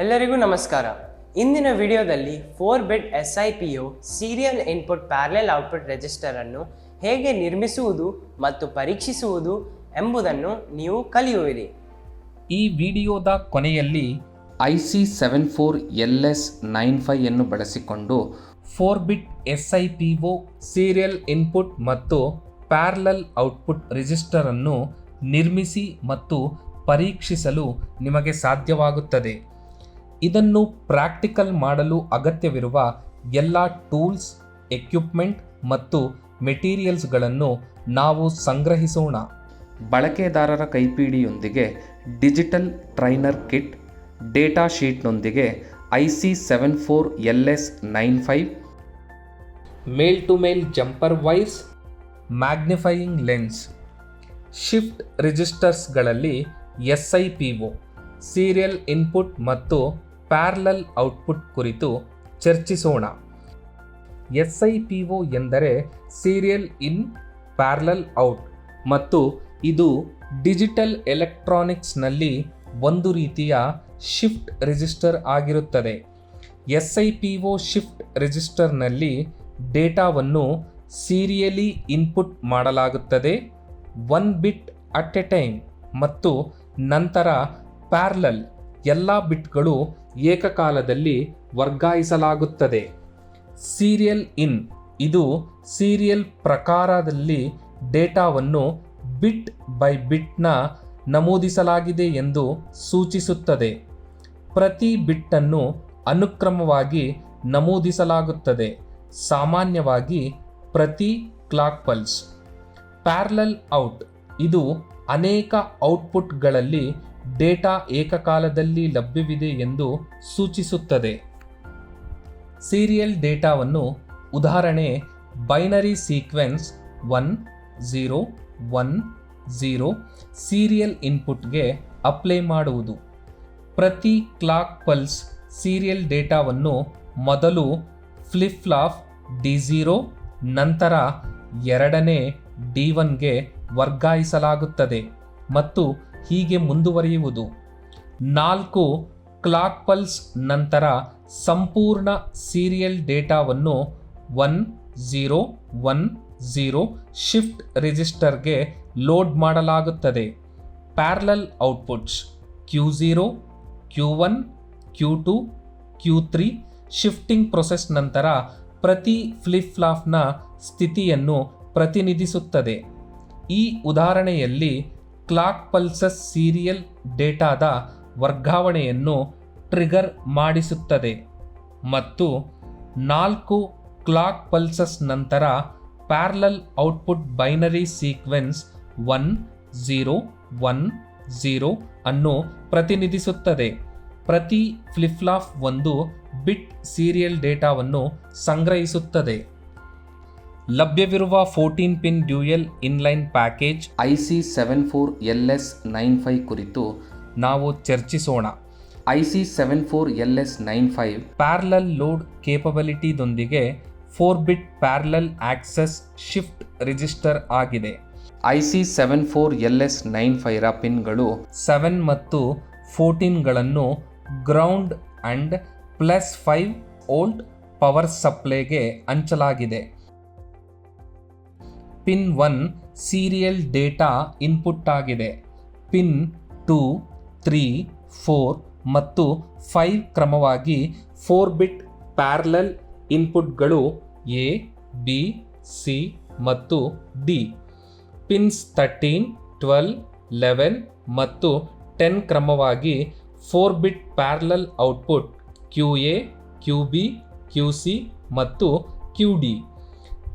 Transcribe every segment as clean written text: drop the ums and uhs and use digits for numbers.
ಎಲ್ಲರಿಗೂ ನಮಸ್ಕಾರ. ಇಂದಿನ ವಿಡಿಯೋದಲ್ಲಿ 4-ಬಿಟ್ SIPO serial input parallel output register ಅನ್ನು ಹೇಗೆ ನಿರ್ಮಿಸುವುದು ಮತ್ತು ಪರೀಕ್ಷಿಸುವುದು ಎಂಬುದನ್ನು ನೀವು ಕಲಿಯುವಿರಿ. ಈ ವಿಡಿಯೋದ ಕೊನೆಯಲ್ಲಿ IC 74LS95 ಅನ್ನು ಬಳಸಿಕೊಂಡು 4-ಬಿಟ್ SIPO ಸೀರಿಯಲ್ ಇನ್ಪುಟ್ ಮತ್ತು ಪ್ಯಾರಲಲ್ ಔಟ್ಪುಟ್ ರಿಜಿಸ್ಟರ್ ಅನ್ನು ನಿರ್ಮಿಸಿ ಮತ್ತು ಪರೀಕ್ಷಿಸಲು ನಿಮಗೆ ಸಾಧ್ಯವಾಗುತ್ತದೆ. ಇದನ್ನು ಪ್ರಾಕ್ಟಿಕಲ್ ಮಾಡಲು ಅಗತ್ಯವಿರುವ ಎಲ್ಲ ಟೂಲ್ಸ್, ಎಕ್ವಿಪ್ಮೆಂಟ್ ಮತ್ತು ಮೆಟೀರಿಯಲ್ಸ್ಗಳನ್ನು ನಾವು ಸಂಗ್ರಹಿಸೋಣ. ಬಳಕೆದಾರರ ಕೈಪಿಡಿಯೊಂದಿಗೆ ಡಿಜಿಟಲ್ ಟ್ರೈನರ್ ಕಿಟ್, ಡೇಟಾ ಶೀಟ್ನೊಂದಿಗೆ IC 74LS95, male to male jumper wires, magnifying lens, shift ರಿಜಿಸ್ಟರ್ಸ್ಗಳಲ್ಲಿ SIPO ಸೀರಿಯಲ್ ಇನ್ಪುಟ್ ಮತ್ತು ಪ್ಯಾರಲಲ್ ಔಟ್ಪುಟ್ ಕುರಿತು ಚರ್ಚಿಸೋಣ. SIPO ಎಂದರೆ ಸೀರಿಯಲ್ ಇನ್ ಪ್ಯಾರಲಲ್ ಔಟ್ ಮತ್ತು ಇದು ಡಿಜಿಟಲ್ ಎಲೆಕ್ಟ್ರಾನಿಕ್ಸ್ನಲ್ಲಿ ಒಂದು ರೀತಿಯ ಶಿಫ್ಟ್ ರಿಜಿಸ್ಟರ್ ಆಗಿರುತ್ತದೆ. SIPO ಶಿಫ್ಟ್ ರಿಜಿಸ್ಟರ್ನಲ್ಲಿ ಡೇಟಾವನ್ನು ಸೀರಿಯಲಿ ಇನ್ಪುಟ್ ಮಾಡಲಾಗುತ್ತದೆ 1 ಬಿಟ್ ಅಟ್ ಎ ಟೈಮ್ ಮತ್ತು ನಂತರ ಪ್ಯಾರಲಲ್ ಎಲ್ಲ ಬಿಟ್ಗಳು ಏಕಕಾಲದಲ್ಲಿ ವರ್ಗಾಯಿಸಲಾಗುತ್ತದೆ. ಸೀರಿಯಲ್ ಇನ್ ಇದು ಸೀರಿಯಲ್ ಪ್ರಕಾರದಲ್ಲಿ ಡೇಟಾವನ್ನು ಬಿಟ್ ಬೈ ಬಿಟ್ನ ನಮೂದಿಸಲಾಗಿದೆ ಎಂದು ಸೂಚಿಸುತ್ತದೆ. ಪ್ರತಿ ಬಿಟ್ಟನ್ನು ಅನುಕ್ರಮವಾಗಿ ನಮೂದಿಸಲಾಗುತ್ತದೆ, ಸಾಮಾನ್ಯವಾಗಿ ಪ್ರತಿ ಕ್ಲಾಕ್ ಪಲ್ಸ್. ಪ್ಯಾರಲಲ್ ಔಟ್ ಇದು ಅನೇಕ ಔಟ್ಪುಟ್ಗಳಲ್ಲಿ ಡೇಟಾ ಏಕಕಾಲದಲ್ಲಿ ಲಭ್ಯವಿದೆ ಎಂದು ಸೂಚಿಸುತ್ತದೆ. ಸೀರಿಯಲ್ ಡೇಟಾವನ್ನು ಉದಾಹರಣೆ ಬೈನರಿ ಸೀಕ್ವೆನ್ಸ್ 1010 ಸೀರಿಯಲ್ ಇನ್ಪುಟ್ಗೆ ಅಪ್ಲೈ ಮಾಡುವುದು. ಪ್ರತಿ ಕ್ಲಾಕ್ ಪಲ್ಸ್ ಸೀರಿಯಲ್ ಡೇಟಾವನ್ನು ಮೊದಲು ಫ್ಲಿಪ್ ಫ್ಲಾಪ್ D0 ನಂತರ ಎರಡನೇ D1ಗೆ ವರ್ಗಾಯಿಸಲಾಗುತ್ತದೆ ಮತ್ತು ಹೀಗೆ ಮುಂದುವರಿಯುವುದು. 4 ಕ್ಲಾಕ್ ಪಲ್ಸ್ ನಂತರ ಸಂಪೂರ್ಣ ಸೀರಿಯಲ್ ಡೇಟಾವನ್ನು 1010 ಶಿಫ್ಟ್ ರಿಜಿಸ್ಟರ್ಗೆ ಲೋಡ್ ಮಾಡಲಾಗುತ್ತದೆ. Parallel outputs Q0, Q1, Q2, Q3 shifting process ನಂತರ ಪ್ರತಿ ಫ್ಲಿಪ್ ಫ್ಲಾಪ್ನ ಸ್ಥಿತಿಯನ್ನು ಪ್ರತಿನಿಧಿಸುತ್ತದೆ. ಈ ಉದಾಹರಣೆಯಲ್ಲಿ ಕ್ಲಾಕ್ ಪಲ್ಸಸ್ ಸೀರಿಯಲ್ ಡೇಟಾದ ವರ್ಗಾವಣೆಯನ್ನು ಟ್ರಿಗರ್ ಮಾಡಿಸುತ್ತದೆ ಮತ್ತು 4 ಕ್ಲಾಕ್ ಪಲ್ಸಸ್ ನಂತರ ಪ್ಯಾರಲಲ್ ಔಟ್ಪುಟ್ ಬೈನರಿ ಸೀಕ್ವೆನ್ಸ್ 1010 ಅನ್ನು ಪ್ರತಿನಿಧಿಸುತ್ತದೆ. ಪ್ರತಿ ಫ್ಲಿಪ್ ಫ್ಲಾಪ್ ಒಂದು ಬಿಟ್ ಸೀರಿಯಲ್ ಡೇಟಾವನ್ನು ಸಂಗ್ರಹಿಸುತ್ತದೆ. ಲಭ್ಯವಿರುವ 14 pin dual inline package IC 74LS95 ಕುರಿತು ನಾವು ಚರ್ಚಿಸೋಣ. IC 74LS95 ಪ್ಯಾರಲಲ್ ಲೋಡ್ ಕೇಪಬಿಲಿಟಿದೊಂದಿಗೆ four bit parallel access shift register ಆಗಿದೆ. IC 74LS95 ಪಿನ್ಗಳು 7 ಮತ್ತು 14ಗಳನ್ನು ಗ್ರೌಂಡ್ ಅಂಡ್ +5 ವೋಲ್ಟ್ ಪವರ್ ಸಪ್ಲೈಗೆ ಹಂಚಲಾಗಿದೆ. ಪಿನ್ 1 ಸೀರಿಯಲ್ ಡೇಟಾ ಇನ್ಪುಟ್ ಆಗಿದೆ. ಪಿನ್ 2, 3, 4 ಮತ್ತು 5 ಕ್ರಮವಾಗಿ 4-ಬಿಟ್ ಪ್ಯಾರಲಲ್ ಇನ್ಪುಟ್ಗಳು A, B, C ಮತ್ತು D. ಪಿನ್ಸ್ 13, 12, 11 ಮತ್ತು 10 ಕ್ರಮವಾಗಿ four bit parallel output QA, QB, QC ಮತ್ತು QD.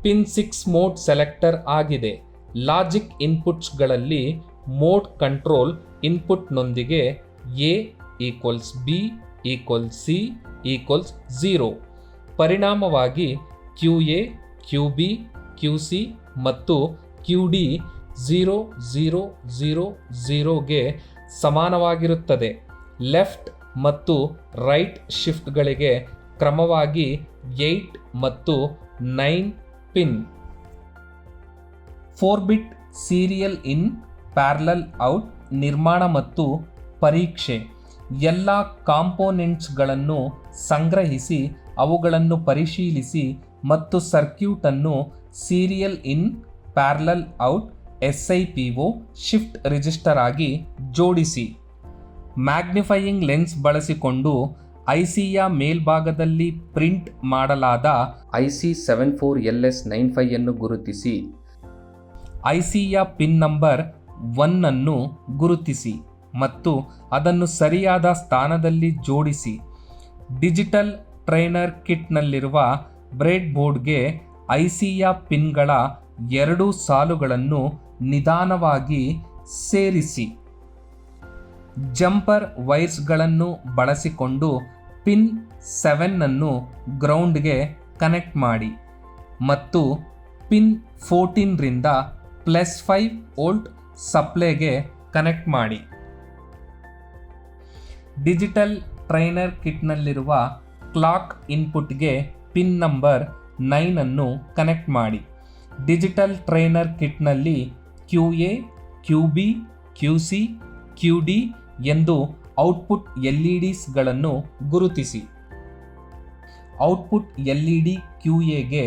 ಪಿನ್ 6 ಮೋಡ್ ಸೆಲೆಕ್ಟರ್ ಆಗಿದೆ. ಲಾಜಿಕ್ ಇನ್ಪುಟ್ಸ್ಗಳಲ್ಲಿ ಮೋಡ್ ಕಂಟ್ರೋಲ್ ಇನ್ಪುಟ್ನೊಂದಿಗೆ A = B = C = 0. ಪರಿಣಾಮವಾಗಿ QA, QB, QC ಮತ್ತು QD 0000ಗೆ ಸಮಾನವಾಗಿರುತ್ತದೆ. ಲೆಫ್ಟ್ ಮತ್ತು ರೈಟ್ ಶಿಫ್ಟ್ಗಳಿಗೆ ಕ್ರಮವಾಗಿ 8 ಮತ್ತು 9 pin. Four bit serial in parallel out ನಿರ್ಮಾಣ ಮತ್ತು ಪರೀಕ್ಷೆ. ಎಲ್ಲ ಕಾಂಪೋನೆಂಟ್ಸ್ಗಳನ್ನು ಸಂಗ್ರಹಿಸಿ ಅವುಗಳನ್ನು ಪರಿಶೀಲಿಸಿ ಮತ್ತು ಸರ್ಕ್ಯೂಟನ್ನು serial in parallel out SIPO shift register ಆಗಿ ಜೋಡಿಸಿ. ಮ್ಯಾಗ್ನಿಫೈಯಿಂಗ್ ಲೆನ್ಸ್ ಬಳಸಿಕೊಂಡು ICಯ ಮೇಲ್ಭಾಗದಲ್ಲಿ ಪ್ರಿಂಟ್ ಮಾಡಲಾದ IC74LS95 ಅನ್ನು ಗುರುತಿಸಿ. ICಯ ಪಿನ್ ನಂಬರ್ 1 ಅನ್ನು ಗುರುತಿಸಿ ಮತ್ತು ಅದನ್ನು ಸರಿಯಾದ ಸ್ಥಾನದಲ್ಲಿ ಜೋಡಿಸಿ. ಡಿಜಿಟಲ್ ಟ್ರೈನರ್ ಕಿಟ್ನಲ್ಲಿರುವ ಬ್ರೆಡ್ ಬೋರ್ಡ್ಗೆ ICಯ ಪಿನ್ಗಳ 2 ಸಾಲುಗಳನ್ನು ನಿಧಾನವಾಗಿ ಸೇರಿಸಿ. ಜಂಪರ್ ವೈರ್ಸ್ಗಳನ್ನು ಬಳಸಿಕೊಂಡು ಪಿನ್ 7 ಅನ್ನು ಗ್ರೌಂಡ್ಗೆ ಕನೆಕ್ಟ್ ಮಾಡಿ ಮತ್ತು ಪಿನ್ 14 ರಿಂದ +5 ವೋಲ್ಟ್ ಸಪ್ಲೈಗೆ ಕನೆಕ್ಟ್ ಮಾಡಿ. ಡಿಜಿಟಲ್ ಟ್ರೈನರ್ ಕಿಟ್ನಲ್ಲಿರುವ ಕ್ಲಾಕ್ ಇನ್ಪುಟ್ಗೆ ಪಿನ್ ನಂಬರ್ 9 ಅನ್ನು ಕನೆಕ್ಟ್ ಮಾಡಿ. ಡಿಜಿಟಲ್ ಟ್ರೈನರ್ ಕಿಟ್ನಲ್ಲಿ QA, QB, QC, QD ಎಂದು ಔಟ್ಪುಟ್ LEDಸ್ಗಳನ್ನು ಗುರುತಿಸಿ. ಔಟ್ಪುಟ್ LED QAಗೆ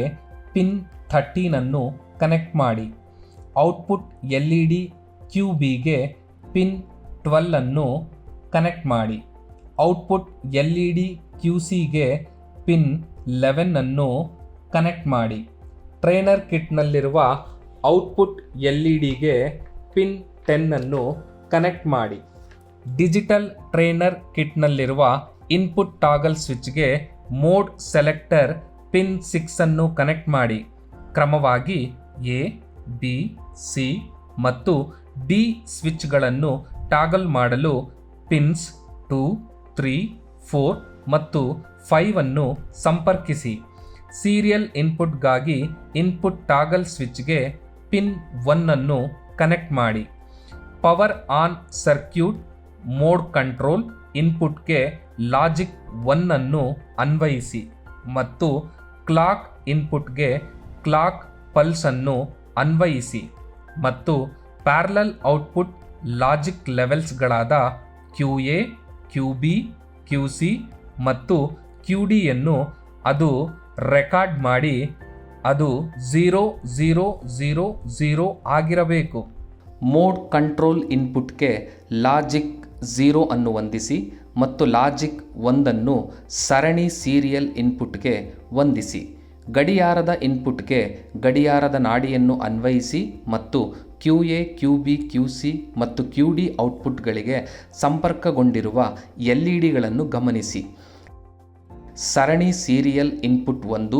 ಪಿನ್ 13 ಅನ್ನು ಕನೆಕ್ಟ್ ಮಾಡಿ. ಔಟ್ಪುಟ್ LED QBಗೆ ಪಿನ್ 12 ಅನ್ನು ಕನೆಕ್ಟ್ ಮಾಡಿ. ಔಟ್ಪುಟ್ LED QCಗೆ ಪಿನ್ 11 ಅನ್ನು ಕನೆಕ್ಟ್ ಮಾಡಿ. ಟ್ರೈನರ್ ಕಿಟ್ನಲ್ಲಿರುವ ಔಟ್ಪುಟ್ LEDಗೆ ಪಿನ್ 10 ಅನ್ನು ಕನೆಕ್ಟ್ ಮಾಡಿ. ಡಿಜಿಟಲ್ ಟ್ರೈನರ್ ಕಿಟ್ನಲ್ಲಿರುವ ಇನ್ಪುಟ್ ಟಾಗಲ್ ಸ್ವಿಚ್ಗೆ ಮೋಡ್ ಸೆಲೆಕ್ಟರ್ ಪಿನ್ 6 ಅನ್ನು ಕನೆಕ್ಟ್ ಮಾಡಿ. ಕ್ರಮವಾಗಿ A, B, C ಮತ್ತು D ಸ್ವಿಚ್ಗಳನ್ನು ಟಾಗಲ್ ಮಾಡಲು ಪಿನ್ಸ್ 2, 3, 4 ಮತ್ತು 5 ಅನ್ನು ಸಂಪರ್ಕಿಸಿ. ಸೀರಿಯಲ್ ಇನ್ಪುಟ್ಗಾಗಿ ಇನ್ಪುಟ್ ಟಾಗಲ್ ಸ್ವಿಚ್ಗೆ ಪಿನ್ 1 ಅನ್ನು ಕನೆಕ್ಟ್ ಮಾಡಿ. Power on circuit mode control ಇನ್ಪುಟ್ಗೆ ಲಾಜಿಕ್ 1 ಅನ್ನು ಅನ್ವಯಿಸಿ ಮತ್ತು ಕ್ಲಾಕ್ ಇನ್ಪುಟ್ಗೆ ಕ್ಲಾಕ್ ಪಲ್ಸ್ ಅನ್ನು ಅನ್ವಯಿಸಿ ಮತ್ತು ಪ್ಯಾರಲಲ್ ಔಟ್ಪುಟ್ ಲಾಜಿಕ್ ಲೆವೆಲ್ಸ್ಗಳಾದ QA, QB, QC ಮತ್ತು QDಯನ್ನು ಅದು ರೆಕಾರ್ಡ್ ಮಾಡಿ ಅದು 0000 ಆಗಿರಬೇಕು. ಮೋಡ್ ಕಂಟ್ರೋಲ್ ಇನ್ಪುಟ್ಗೆ ಲಾಜಿಕ್ 0 ಅನ್ನು ಹೊಂದಿಸಿ ಮತ್ತು ಲಾಜಿಕ್ 1 ಅನ್ನು ಸರಣಿ ಸೀರಿಯಲ್ ಇನ್ಪುಟ್ಗೆ ಹೊಂದಿಸಿ. ಗಡಿಯಾರದ ಇನ್ಪುಟ್ಗೆ ಗಡಿಯಾರದ ನಾಡಿಯನ್ನು ಅನ್ವಯಿಸಿ ಮತ್ತು QA, QB, QC ಮತ್ತು QD ಔಟ್ಪುಟ್ಗಳಿಗೆ ಸಂಪರ್ಕಗೊಂಡಿರುವ LEDಗಳನ್ನು ಗಮನಿಸಿ. ಸರಣಿ ಸೀರಿಯಲ್ ಇನ್ಪುಟ್ 1,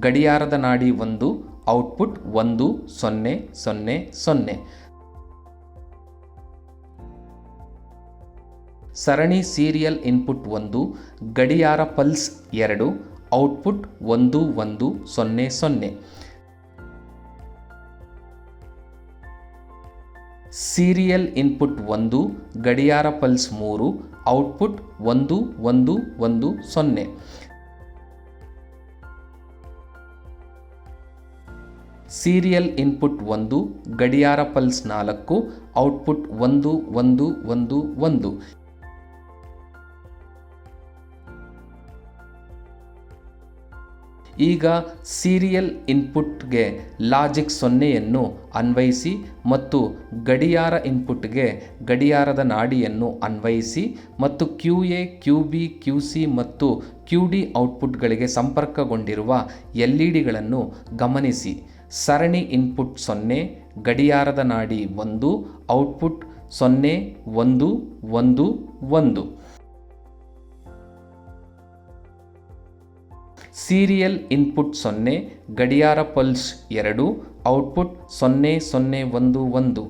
ಗಡಿಯಾರದ ನಾಡಿ 1, ಔಟ್ಪುಟ್ 1 0 0 0. ಸರಣಿ ಸೀರಿಯಲ್ ಇನ್ಪುಟ್ 1, ಗಡಿಯಾರ ಪಲ್ಸ್ 2, ಔಟ್ಪುಟ್ 1 1 0 0. ಸೀರಿಯಲ್ ಇನ್ಪುಟ್ 1, ಗಡಿಯಾರ ಪಲ್ಸ್ 3, ಔಟ್ಪುಟ್ 1 1 1 0. ಸೀರಿಯಲ್ ಇನ್ಪುಟ್ 1, ಗಡಿಯಾರ ಪಲ್ಸ್ 4, ಔಟ್ಪುಟ್ 1 1 1 1. ಈಗ ಸೀರಿಯಲ್ ಇನ್ಪುಟ್ಗೆ ಲಾಜಿಕ್ 0ಯನ್ನು ಅನ್ವಯಿಸಿ ಮತ್ತು ಗಡಿಯಾರ ಇನ್ಪುಟ್ಗೆ ಗಡಿಯಾರದ ನಾಡಿಯನ್ನು ಅನ್ವಯಿಸಿ ಮತ್ತು QA, QB, QC ಮತ್ತು QD ಔಟ್ಪುಟ್ಗಳಿಗೆ ಸಂಪರ್ಕಗೊಂಡಿರುವ LEDಗಳನ್ನು ಗಮನಿಸಿ. ಸರಣಿ ಇನ್ಪುಟ್ 0, ಗಡಿಯಾರದ ನಾಡಿ 1, ಔಟ್ಪುಟ್ 0 1 1 1. ಸೀರಿಯಲ್ ಇನ್ಪುಟ್ 0, ಗಡಿಯಾರ ಪಲ್ಸ್ 2, ಔಟ್ಪುಟ್ 0 0 1 1.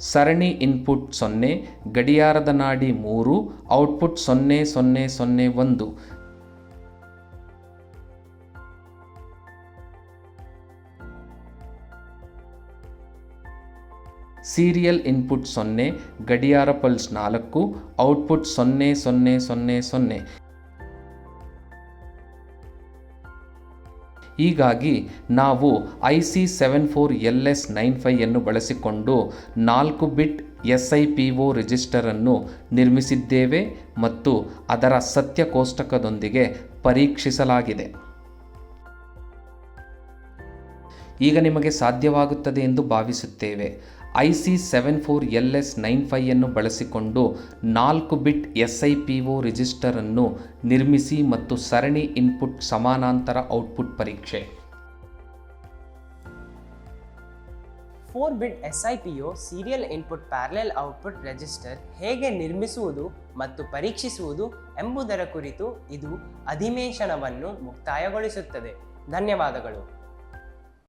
ಸರಣಿ ಇನ್ಪುಟ್ 0, ಗಡಿಯಾರದ ನಾಡಿ 3, ಔಟ್ಪುಟ್ 0 0 0 1. ಸೀರಿಯಲ್ ಇನ್ಪುಟ್ 0, ಗಡಿಯಾರ ಪಲ್ಸ್ 4, ಔಟ್ಪುಟ್ 0 0 0 0. ಹೀಗಾಗಿ ನಾವು IC74LS95 ಅನ್ನು ಬಳಸಿಕೊಂಡು 4 ಬಿಟ್ SIPO ರಿಜಿಸ್ಟರನ್ನು ನಿರ್ಮಿಸಿದ್ದೇವೆ ಮತ್ತು ಅದರ ಸತ್ಯ ಕೋಷ್ಟಕದೊಂದಿಗೆ ಪರೀಕ್ಷಿಸಲಾಗಿದೆ. ಈಗ ನಿಮಗೆ ಸಾಧ್ಯವಾಗುತ್ತದೆ ಎಂದು ಭಾವಿಸುತ್ತೇವೆ. IC74LS95 ಅನ್ನು ಬಳಸಿಕೊಂಡು 4 ಬಿಟ್ SIPO ರಿಜಿಸ್ಟರನ್ನು ನಿರ್ಮಿಸಿ ಮತ್ತು ಸರಣಿ ಇನ್ಪುಟ್ ಸಮಾನಾಂತರ ಔಟ್ಪುಟ್ ಪರೀಕ್ಷೆ. 4 ಬಿಟ್ SIPO serial input parallel output register ಹೇಗೆ ನಿರ್ಮಿಸುವುದು ಮತ್ತು ಪರೀಕ್ಷಿಸುವುದು ಎಂಬುದರ ಕುರಿತು ಇದು ಅಧಿವೇಶನವನ್ನು ಮುಕ್ತಾಯಗೊಳಿಸುತ್ತದೆ. ಧನ್ಯವಾದಗಳು.